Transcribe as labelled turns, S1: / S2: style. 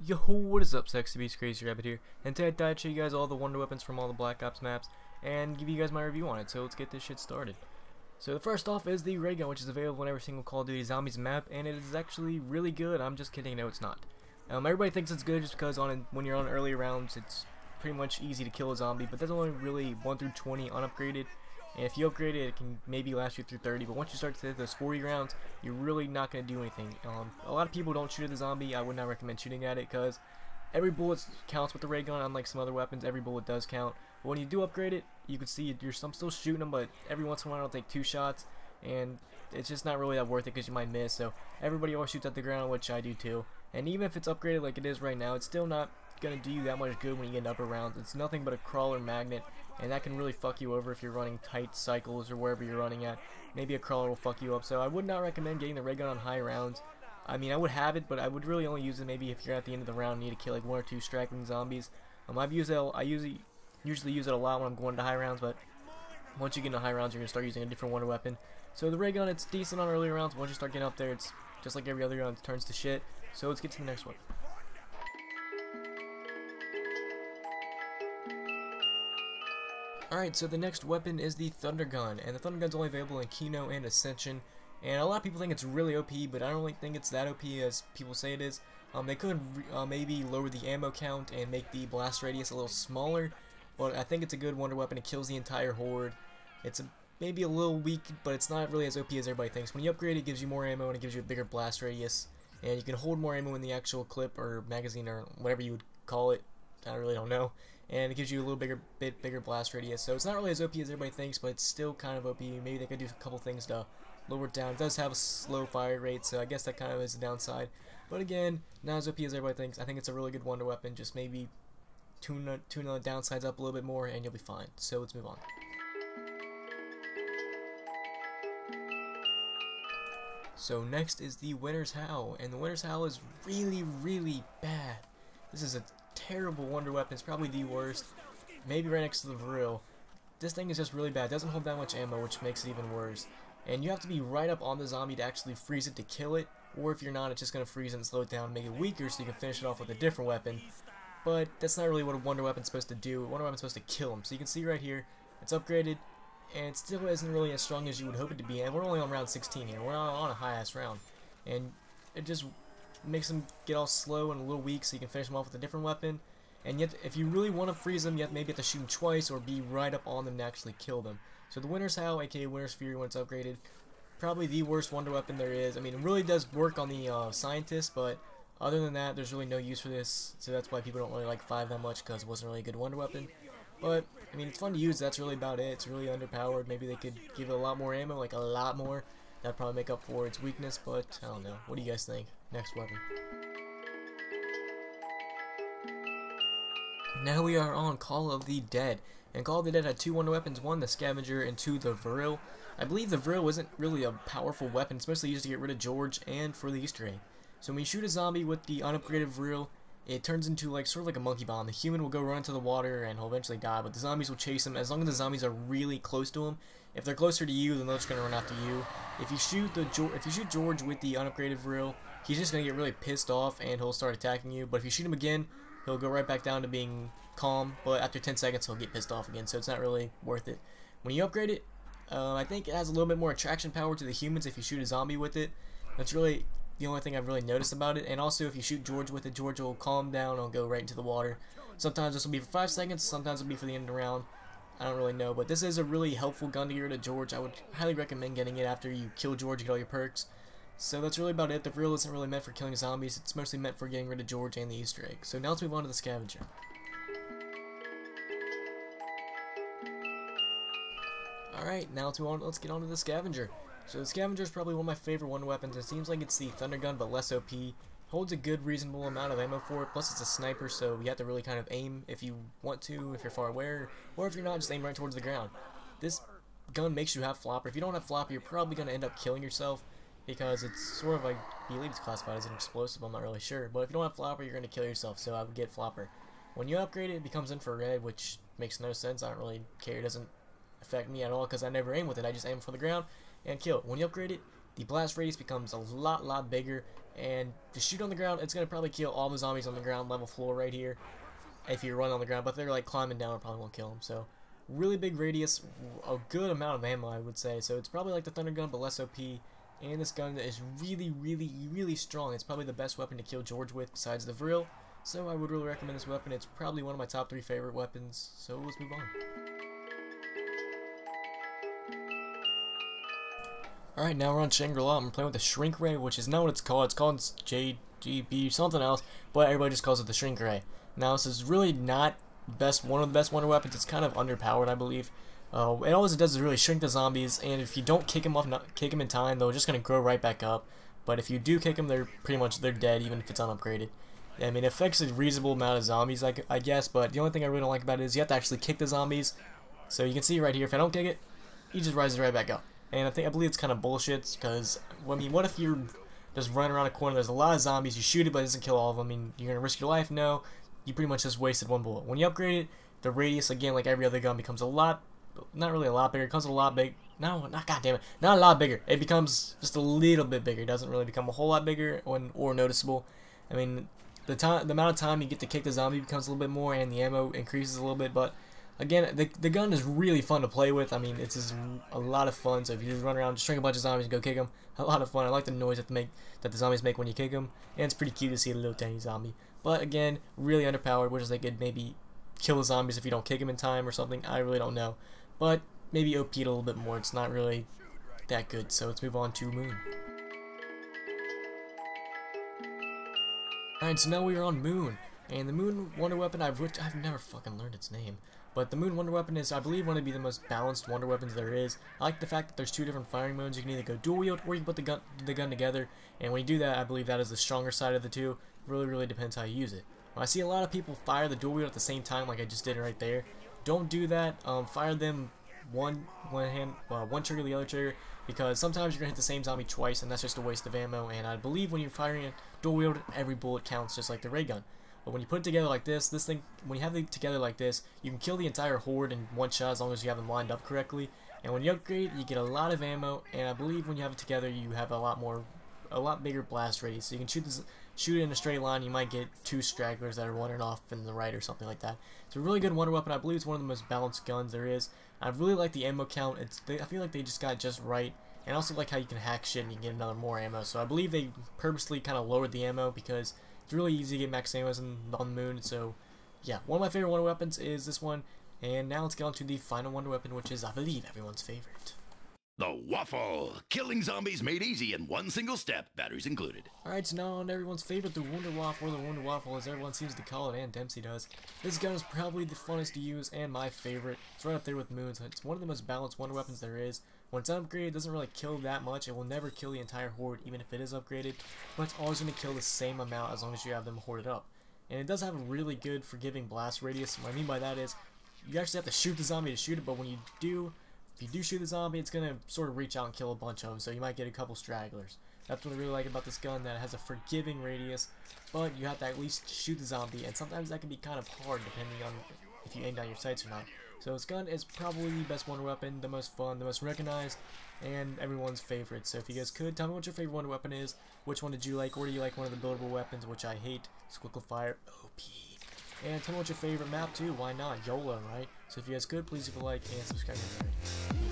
S1: Yo, what is up, Sexy Beast Crazy Rabbit here, and today I thought I'd show you guys all the wonder weapons from all the Black Ops maps, and give you guys my review on it, so let's get this shit started. So the first off is the ray gun, which is available on every single Call of Duty Zombies map, and it is actually really good. I'm just kidding, no it's not. Everybody thinks it's good just because when you're on early rounds, it's pretty much easy to kill a zombie, but that's only really 1 through 20 unupgraded. And if you upgrade it, it can maybe last you through 30, but once you start to hit those 40 rounds, you're really not going to do anything. A lot of people don't shoot at the zombie. I would not recommend shooting at it because every bullet counts with the ray gun. Unlike some other weapons, every bullet does count. But when you do upgrade it, you can see I'm still shooting them, but every once in a while I'll take 2 shots, and it's just not really that worth it because you might miss. So everybody always shoots at the ground, which I do too. And even if it's upgraded like it is right now, it's still not going to do you that much good when you get in upper rounds. It's nothing but a crawler magnet, and that can really fuck you over if you're running tight cycles or wherever you're running at. Maybe a crawler will fuck you up, so I would not recommend getting the ray gun on high rounds. I mean, I would have it, but I would really only use it maybe if you're at the end of the round and need to kill like 1 or 2 straggling zombies. I usually use it a lot when I'm going to high rounds, but once you get into high rounds, you're going to start using a different wonder weapon. So the ray gun, it's decent on early rounds. Once you start getting up there, it's just like every other round, it turns to shit. So let's get to the next one. Alright, so the next weapon is the Thundergun, and the Thundergun's only available in Kino and Ascension, and a lot of people think it's really OP, but I don't really think it's that OP as people say it is. They could maybe lower the ammo count and make the blast radius a little smaller, but I think it's a good wonder weapon. It kills the entire horde. It's maybe a little weak, but it's not really as OP as everybody thinks. When you upgrade it, it gives you more ammo and it gives you a bigger blast radius, and you can hold more ammo in the actual clip or magazine or whatever you would call it. I really don't know. And it gives you a little bit bigger blast radius. So it's not really as OP as everybody thinks, but it's still kind of OP. Maybe they could do a couple things to lower it down. It does have a slow fire rate, so I guess that kind of is a downside. But again, not as OP as everybody thinks. I think it's a really good wonder weapon. Just maybe tune the downsides up a little bit more, and you'll be fine. So let's move on. So next is the Winter's Howl, and the Winter's Howl is really, really bad. This is a terrible wonder weapon. It's probably the worst, maybe right next to the Vril. This thing is just really bad. It doesn't hold that much ammo, which makes it even worse. And you have to be right up on the zombie to actually freeze it to kill it, or if you're not, it's just going to freeze it and slow it down and make it weaker so you can finish it off with a different weapon. But that's not really what a wonder weapon's supposed to do. A wonder weapon's supposed to kill him. So you can see right here, it's upgraded, and it still isn't really as strong as you would hope it to be. And we're only on round 16 here. We're not on a high-ass round. And it just makes them get all slow and a little weak so you can finish them off with a different weapon. And yet, if you really want to freeze them, you maybe have to shoot them twice or be right up on them to actually kill them. So the Winter's Howl, aka Winter's Fury when it's upgraded, probably the worst wonder weapon there is. I mean, it really does work on the scientists, but other than that, there's really no use for this. So that's why people don't really like 5 that much, because it wasn't really a good wonder weapon. But, I mean, it's fun to use. That's really about it. It's really underpowered. Maybe they could give it a lot more ammo, like a lot more. That'd probably make up for its weakness, but I don't know. What do you guys think? Next weapon. Now we are on Call of the Dead, and Call of the Dead had 2 wonder weapons, 1 the Scavenger and 2 the Vril. I believe the Vril isn't really a powerful weapon. It's mostly used to get rid of George and for the Easter egg. So when you shoot a zombie with the unupgraded Vril, it turns into sort of like a monkey bomb. The human will go run into the water and he'll eventually die, but the zombies will chase him as long as the zombies are really close to him. If they're closer to you, then they're just gonna run after you. If you shoot George with the unupgraded Vril, he's just gonna get really pissed off and he'll start attacking you. But if you shoot him again, he'll go right back down to being calm, but after 10 seconds he'll get pissed off again, so it's not really worth it. When you upgrade it, I think it has a little bit more attraction power to the humans if you shoot a zombie with it. That's really the only thing I've really noticed about it. And also if you shoot George with it, George will calm down and go right into the water. Sometimes this will be for 5 seconds, sometimes it'll be for the end of the round. I don't really know, but this is a really helpful gun to get rid of George. I would highly recommend getting it after you kill George, you get all your perks. So that's really about it. The Vril isn't really meant for killing zombies. It's mostly meant for getting rid of George and the Easter egg. So now let's move on to the Scavenger. Alright, now let's get on to the Scavenger. So the Scavenger is probably one of my favorite wonder weapons. It seems like it's the Thundergun, but less OP. Holds a good, reasonable amount of ammo for it. Plus it's a sniper, so you have to really kind of aim if you want to, if you're far away, or if you're not, just aim right towards the ground. This gun makes you have flopper. If you don't have flopper, you're probably going to end up killing yourself, because it's sort of like, I believe it's classified as an explosive, I'm not really sure. But if you don't have flopper, you're going to kill yourself, so I would get flopper. When you upgrade it, it becomes infrared, which makes no sense. I don't really care. It doesn't affect me at all, because I never aim with it. I just aim for the ground and kill. When you upgrade it, the blast radius becomes a lot bigger, and to shoot on the ground, it's going to probably kill all the zombies on the ground level floor right here if you run on the ground, but they're like climbing down, it probably won't kill them. So really big radius, a good amount of ammo, I would say. So it's probably like the Thundergun, but less OP. And this gun is really strong. It's probably the best weapon to kill George with besides the Vril. So I would really recommend this weapon. It's probably one of my top 3 favorite weapons. So let's move on. Alright, now we're on Shangri-La. I'm playing with the Shrink Ray, which is not what it's called. It's called JGB something else, but everybody just calls it the Shrink Ray. Now this is really not one of the best wonder weapons. It's kind of underpowered, I believe. And all it does is really shrink the zombies, and if you don't kick them in time, they're just gonna grow right back up. But if you do kick them, they're dead, even if it's unupgraded. I mean, it affects a reasonable amount of zombies, I guess. But the only thing I really don't like about it is you have to actually kick the zombies. So you can see right here, if I don't kick it, he just rises right back up. And I believe it's kind of bullshit, because I mean, what if you're just running around a corner? There's a lot of zombies. You shoot it, but it doesn't kill all of them. I mean, you're gonna risk your life? No. You pretty much just wasted one bullet. When you upgrade it, the radius, again, like every other gun, becomes a lot. Not really a lot bigger. It becomes a lot big. No, not goddamn it. Not a lot bigger. It becomes just a little bit bigger. It doesn't really become a whole lot bigger or noticeable. I mean, the amount of time you get to kick the zombie becomes a little bit more, and the ammo increases a little bit. But again, the gun is really fun to play with. I mean, it's just a lot of fun. So if you just run around, just shrink a bunch of zombies and go kick them, a lot of fun. I like the noise that the zombies make when you kick them, and it's pretty cute to see a little tiny zombie. But again, really underpowered, which is they could maybe kill the zombies if you don't kick them in time or something. I really don't know. But maybe OP'd a little bit more. It's not really that good. So let's move on to Moon. Alright, so now we are on Moon. And the Moon Wonder Weapon, I've never fucking learned its name. But the Moon Wonder Weapon is, I believe, one of the most balanced Wonder Weapons there is. I like the fact that there's 2 different firing modes. You can either go dual wield, or you can put the gun together. And when you do that, I believe that is the stronger side of the two. Really depends how you use it. I see a lot of people fire the dual wield at the same time, like I just did right there. Don't do that. Fire them one trigger, the other trigger, because sometimes you're gonna hit the same zombie twice, and that's just a waste of ammo. And I believe when you're firing a dual wield, every bullet counts, just like the ray gun. But when you put it together like this thing, when you have it together like this, you can kill the entire horde in one shot as long as you have them lined up correctly. And when you upgrade, you get a lot of ammo. And I believe when you have it together, you have a lot bigger blast radius. So you can shoot it in a straight line. You might get 2 stragglers that are wandering off in the right or something like that. It's a really good wonder weapon. I believe it's one of the most balanced guns there is. I really like the ammo count. I feel like they just got it just right. And I also like how you can hack shit and you can get another more ammo. So I believe they purposely kind of lowered the ammo because it's really easy to get max ammo on the Moon. So yeah, one of my favorite wonder weapons is this one. And now let's get on to the final wonder weapon, which is, I believe, everyone's favorite.
S2: The Waffle! Killing zombies made easy in one single step, batteries included.
S1: Alright, so now on everyone's favorite, the Wonder Waffle, or the Wonder Waffle, as everyone seems to call it, and Dempsey does. This gun is probably the funnest to use, and my favorite. It's right up there with Moon's. It's one of the most balanced wonder weapons there is. When it's upgraded, it doesn't really kill that much. It will never kill the entire horde, even if it is upgraded. But it's always going to kill the same amount as long as you have them hoarded up. And it does have a really good forgiving blast radius. What I mean by that is, you actually have to shoot the zombie to shoot it, but when you do, if you do shoot the zombie, it's going to sort of reach out and kill a bunch of them, so you might get a couple stragglers. That's what I really like about this gun, that it has a forgiving radius, but you have to at least shoot the zombie, and sometimes that can be kind of hard depending on if you aim down your sights or not. So this gun is probably the best wonder weapon, the most fun, the most recognized, and everyone's favorite. So if you guys could, tell me what your favorite wonder weapon is, which one did you like, or do you like one of the buildable weapons, which I hate, Squickle Fire, OP. And tell me what your favorite map too, why not, YOLO, right? So if you guys could, please leave a like and subscribe if you're